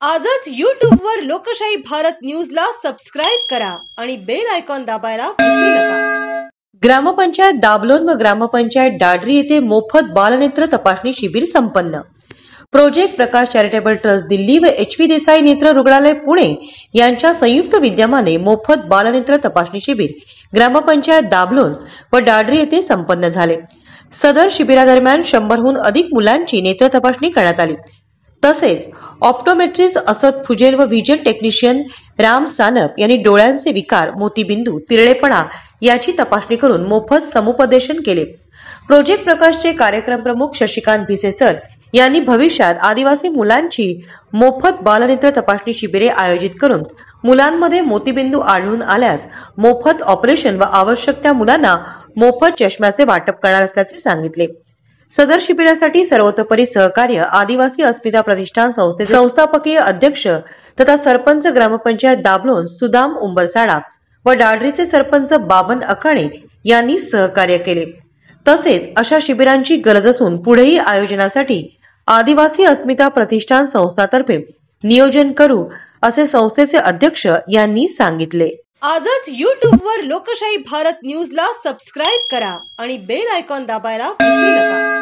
आजच YouTube वर लोकशाही भारत न्यूजला सबस्क्राइब करा आणि बेल आयकॉन दाबायला विसरू नका। ग्रामपंचायत दाबलोन व ग्रामपंचायत दाडरी येथे मोफत बालनेत्र तपासणी शिबिर संपन्न। प्रोजेक्ट प्रकाश चॅरिटेबल ट्रस्ट दिल्ली व एच.व्ही. देसाई नेत्र रुग्णालय पुणे यांच्या संयुक्त विद्यमाने मोफत बालनेत्र तपासणी शिबिर ग्रामपंचायत दाबलोन व दाडरी येथे संपन्न झाले। सदर शिबिरादरम्यान 100हून अधिक मुलांची नेत्र तपासणी करण्यात आली। तसेच ऑप्टोमेट्रिस्ट असद फुजेल व व्हिजन टेक्निशियन राम सानप यांनी डोळ्यांचे विकार, मोतीबिंदू, तिरळेपणा याची तपासणी करून मोफत समुपदेशन केले। प्रोजेक्ट प्रकाशचे कार्यक्रम प्रमुख शशिकांत भिसे सर यांनी भविष्यात आदिवासी मुलांची मोफत बालनेत्र तपासणी शिबिरे आयोजित करून मुलांमध्ये मोतीबिंदू आढळून आल्यास मोफत ऑपरेशन व आवश्यक त्या मुलांना मोफत चष्म्याचे वाटप करणार असल्याचे सांगितले। सदर शिबिरासाठी सर्वतोपरी सहकार्य आदिवासी अस्मिता प्रतिष्ठान संस्थेचे संस्थापकीय अध्यक्ष तथा सरपंच ग्रामपंचायत दाबलोन सुदाम उंबरसाडा व दाडरीचे सरपंच बाबन अकाणे यांनी सहकार्य केले। तसेच अशा शिबिरांची गरज असून पुढेही आयोजनासाठी आदिवासी अस्मिता प्रतिष्ठान संस्थातर्फे नियोजन करू असे संस्थेचे अध्यक्ष यांनी सांगितले। आजच YouTube वर लोकशाही भारत न्यूजला सबस्क्राइब करा आणि बेल आयकॉन दाबायला विसरू नका।